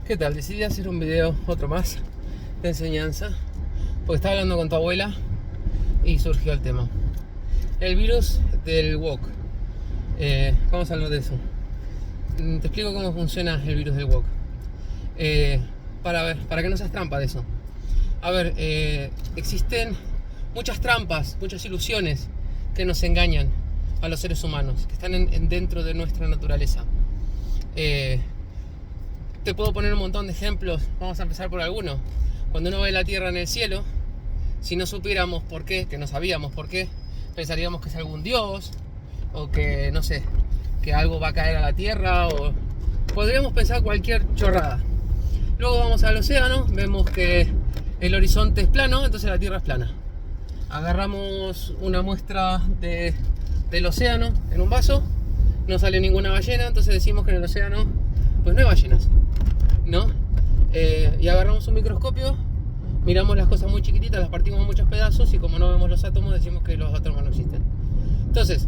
¿Qué tal? Decidí hacer un video, otro más, de enseñanza, porque estaba hablando con tu abuela y surgió el tema. El virus del wok. Vamos a hablar de eso. Te explico cómo funciona el virus del wok. Para que no seas trampa de eso. A ver, existen muchas trampas, muchas ilusiones que nos engañan a los seres humanos, que están dentro de nuestra naturaleza. Te puedo poner un montón de ejemplos, vamos a empezar por alguno. Cuando uno ve la Tierra en el cielo, si no supiéramos por qué, que no sabíamos por qué, pensaríamos que es algún dios, o que, no sé, que algo va a caer a la Tierra, o podríamos pensar cualquier chorrada. Luego vamos al océano, vemos que el horizonte es plano, entonces la Tierra es plana. Agarramos una muestra del océano en un vaso, no sale ninguna ballena, entonces decimos que en el océano pues no hay ballenas, ¿no? Y agarramos un microscopio, miramos las cosas muy chiquititas, las partimos en muchos pedazos y como no vemos los átomos decimos que los átomos no existen. Entonces,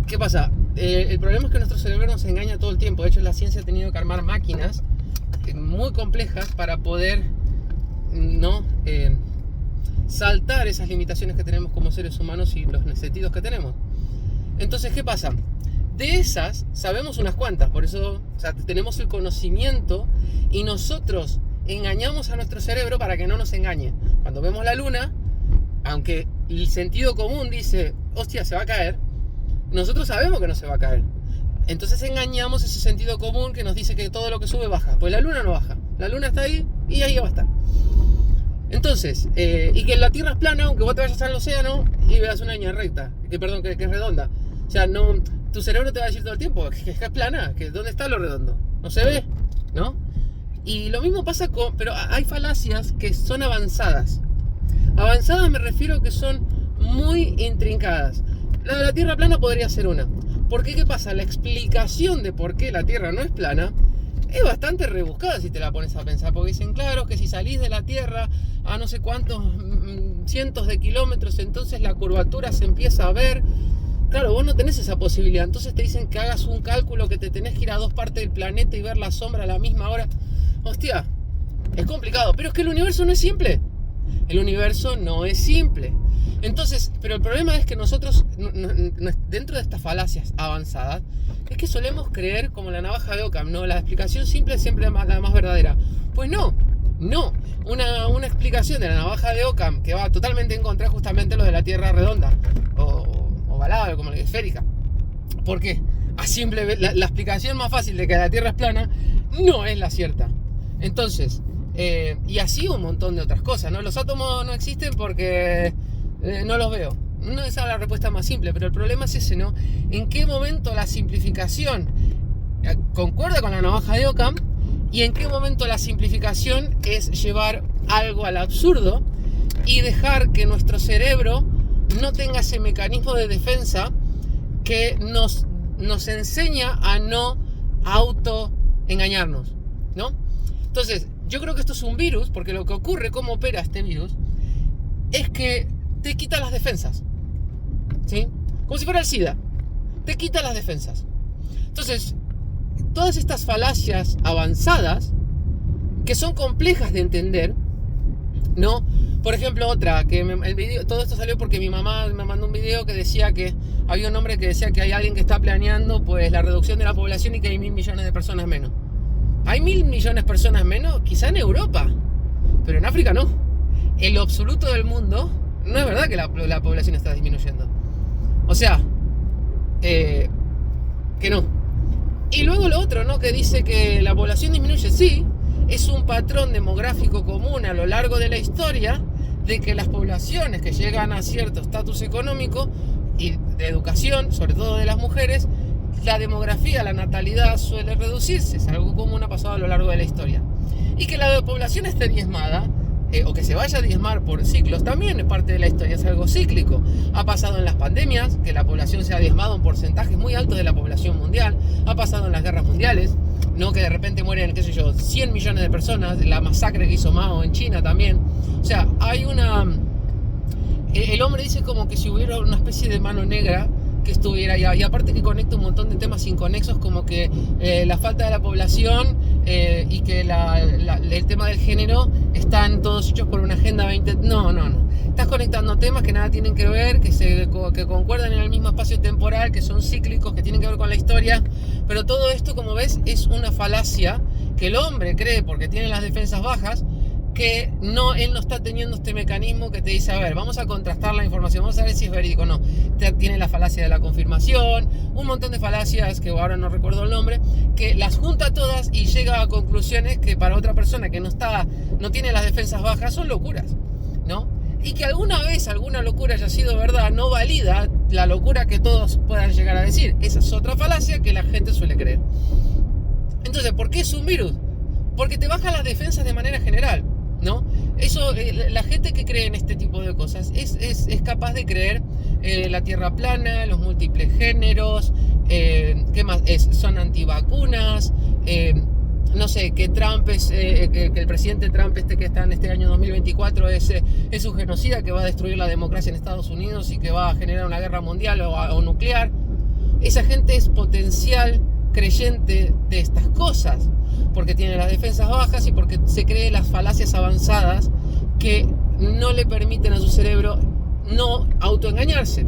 ¿qué pasa? El problema es que nuestro cerebro nos engaña todo el tiempo. De hecho, la ciencia ha tenido que armar máquinas muy complejas para poder saltar esas limitaciones que tenemos como seres humanos y los sentidos que tenemos. Entonces, ¿qué pasa? De esas sabemos unas cuantas, por eso, o sea, tenemos el conocimiento y nosotros engañamos a nuestro cerebro para que no nos engañe. Cuando vemos la luna, aunque el sentido común dice, hostia, se va a caer, nosotros sabemos que no se va a caer. Entonces engañamos ese sentido común que nos dice que todo lo que sube baja. Pues la luna no baja, la luna está ahí y ahí va a estar. Entonces, y que la Tierra es plana, aunque vos te vayas al océano y veas una línea recta, que es redonda. O sea, no, tu cerebro te va a decir todo el tiempo que es plana, que ¿dónde está lo redondo? No se ve, ¿no? Y lo mismo pasa pero hay falacias que son avanzadas. Avanzadas me refiero a que son muy intrincadas. La de la Tierra plana podría ser una. Porque, ¿qué pasa? La explicación de por qué la Tierra no es plana es bastante rebuscada si te la pones a pensar. Porque dicen, claro, que si salís de la Tierra a no sé cuántos cientos de kilómetros, entonces la curvatura se empieza a ver. Claro, vos no tenés esa posibilidad, entonces te dicen que hagas un cálculo que te tenés que ir a dos partes del planeta y ver la sombra a la misma hora. Hostia, es complicado, pero es que el universo no es simple. El universo no es simple. Entonces, pero el problema es que nosotros, dentro de estas falacias avanzadas, es que solemos creer como la navaja de Occam, ¿no? La explicación simple es siempre la más verdadera. Pues no. Una explicación de la navaja de Occam que va totalmente en contra justamente lo de la Tierra redonda. Ovalada, como la esférica. ¿Por qué? La explicación más fácil de que la Tierra es plana no es la cierta. Entonces, y así un montón de otras cosas, ¿no? Los átomos no existen porque no los veo. No, esa es la respuesta más simple, pero el problema es ese, ¿no? ¿En qué momento la simplificación concuerda con la navaja de Occam? ¿Y en qué momento la simplificación es llevar algo al absurdo y dejar que nuestro cerebro no tenga ese mecanismo de defensa que nos enseña a no autoengañarnos, ¿no? Entonces, yo creo que esto es un virus, porque lo que ocurre, cómo opera este virus, es que te quita las defensas, ¿sí? Como si fuera el SIDA, te quita las defensas. Entonces, todas estas falacias avanzadas, que son complejas de entender, ¿no? Por ejemplo, otra, que el video, todo esto salió porque mi mamá me mandó un video que decía que había un hombre que decía que hay alguien que está planeando pues la reducción de la población y que hay 1.000 millones de personas menos. Hay 1.000 millones de personas menos, quizá en Europa, pero en África no. En lo absoluto del mundo, no es verdad que la población está disminuyendo. O sea, que no. Y luego lo otro, ¿no? Que dice que la población disminuye, sí. Es un patrón demográfico común a lo largo de la historia de que las poblaciones que llegan a cierto estatus económico y de educación, sobre todo de las mujeres, la demografía, la natalidad suele reducirse. Es algo común, ha pasado a lo largo de la historia. Y que la población esté diezmada, o que se vaya a diezmar por ciclos, también es parte de la historia, es algo cíclico. Ha pasado en las pandemias, que la población se ha diezmado en porcentajes muy altos de la población mundial. Ha pasado en las guerras mundiales, ¿no? Que de repente mueren, 100 millones de personas. La masacre que hizo Mao en China también. O sea, hay el hombre dice como que si hubiera una especie de mano negra que estuviera ahí. Y aparte que conecta un montón de temas inconexos, como que la falta de la población y que el tema del género están todos hechos por una agenda 20. No. Estás conectando temas que nada tienen que ver, que concuerdan en el mismo espacio temporal, que son cíclicos, que tienen que ver con la historia. Pero todo esto, como ves, es una falacia que el hombre cree porque tiene las defensas bajas, que él no está teniendo este mecanismo que te dice, a ver, vamos a contrastar la información, vamos a ver si es verídico o no. Tiene la falacia de la confirmación, un montón de falacias que ahora no recuerdo el nombre, que las junta todas y llega a conclusiones que para otra persona que no tiene las defensas bajas son locuras, ¿no? Y que alguna vez alguna locura haya sido verdad no valida la locura que todos puedan llegar a decir. Esa es otra falacia que la gente suele creer. Entonces, ¿por qué es un virus? Porque te baja las defensas de manera general, ¿no? Eso, la gente que cree en este tipo de cosas es capaz de creer la tierra plana, los múltiples géneros, ¿qué más? Son antivacunas, no sé, que Trump que el presidente Trump que está en este año 2024 es un genocida que va a destruir la democracia en Estados Unidos y que va a generar una guerra mundial o nuclear. Esa gente es potencial creyente de estas cosas, porque tiene las defensas bajas y porque se cree las falacias avanzadas que no le permiten a su cerebro no autoengañarse.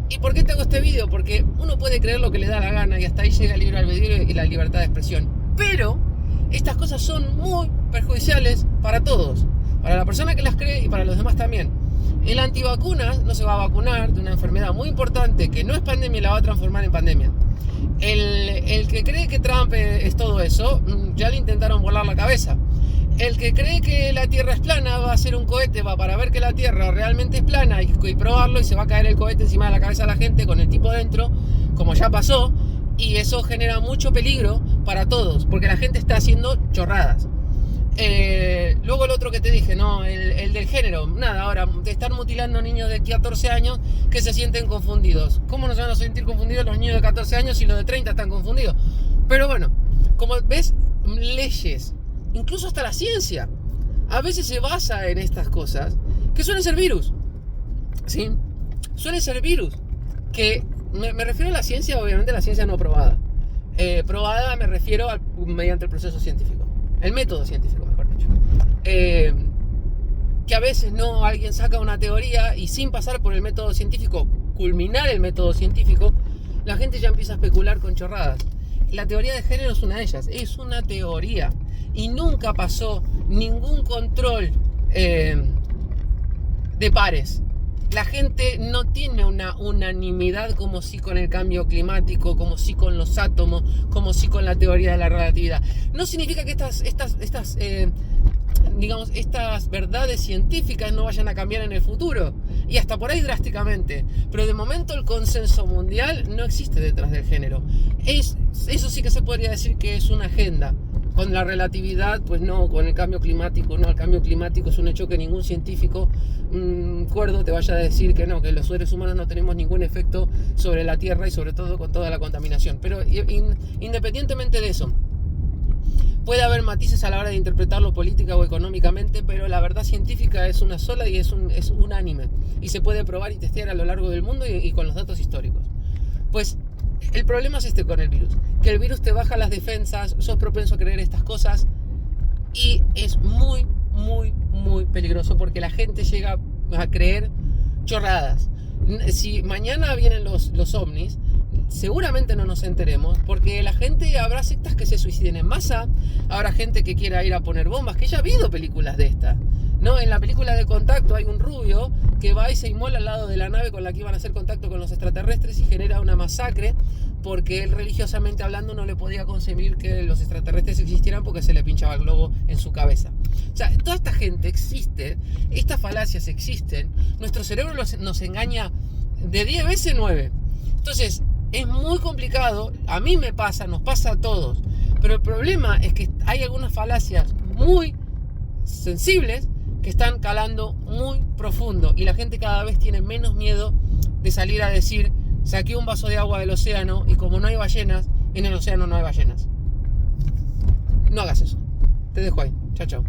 ¿Y por qué te hago este video? Porque uno puede creer lo que le da la gana y hasta ahí llega el libre albedrío y la libertad de expresión, pero estas cosas son muy perjudiciales para todos, para la persona que las cree y para los demás también. El antivacunas no se va a vacunar de una enfermedad muy importante que no es pandemia y la va a transformar en pandemia. El que cree que Trump es todo eso, ya le intentaron volar la cabeza. El que cree que la Tierra es plana va a hacer un cohete para ver que la Tierra realmente es plana y probarlo, y se va a caer el cohete encima de la cabeza de la gente con el tipo dentro, como ya pasó, y eso genera mucho peligro para todos, porque la gente está haciendo chorradas. Luego el otro que te dije, no, el del género, nada, ahora te están mutilando niños de 14 años que se sienten confundidos. ¿Cómo no se van a sentir confundidos los niños de 14 años si los de 30 están confundidos? Pero bueno, como ves, leyes, incluso hasta la ciencia, a veces se basa en estas cosas que suelen ser virus, ¿sí? Suelen ser virus, que me refiero a la ciencia, obviamente la ciencia no probada. Probada me refiero mediante el proceso científico, el método científico, mejor dicho. Que a veces no, alguien saca una teoría y sin pasar por el método científico, culminar el método científico, la gente ya empieza a especular con chorradas. La teoría de género es una de ellas, es una teoría y nunca pasó ningún control de pares. La gente no tiene una unanimidad como si con el cambio climático, como si con los átomos, como si con la teoría de la relatividad. No significa que estas verdades científicas no vayan a cambiar en el futuro, y hasta por ahí drásticamente, pero de momento el consenso mundial no existe detrás del género. Eso sí que se podría decir que es una agenda. Con la relatividad, pues no, con el cambio climático, no, el cambio climático es un hecho que ningún científico cuerdo te vaya a decir que no, que los seres humanos no tenemos ningún efecto sobre la Tierra y sobre todo con toda la contaminación. Pero independientemente de eso, puede haber matices a la hora de interpretarlo política o económicamente, pero la verdad científica es una sola y es unánime, y se puede probar y testear a lo largo del mundo y con los datos históricos. Pues el problema es con el virus, que el virus te baja las defensas, sos propenso a creer estas cosas y es muy, muy, muy peligroso porque la gente llega a creer chorradas. Si mañana vienen los ovnis, seguramente no nos enteremos, porque la gente, habrá sectas que se suiciden en masa, habrá gente que quiera ir a poner bombas, que ya ha habido películas de estas, ¿no? En la película de Contacto hay un rubio que va y se inmola al lado de la nave con la que iban a hacer contacto con los extraterrestres y genera una masacre porque él, religiosamente hablando, no le podía concebir que los extraterrestres existieran porque se le pinchaba el globo en su cabeza. O sea, toda esta gente existe, estas falacias existen, nuestro cerebro nos engaña de 10 veces 9. Entonces, es muy complicado, a mí me pasa, nos pasa a todos, pero el problema es que hay algunas falacias muy sensibles que están calando muy profundo y la gente cada vez tiene menos miedo de salir a decir: saqué un vaso de agua del océano y como no hay ballenas, en el océano no hay ballenas. No hagas eso. Te dejo ahí. Chao, chao.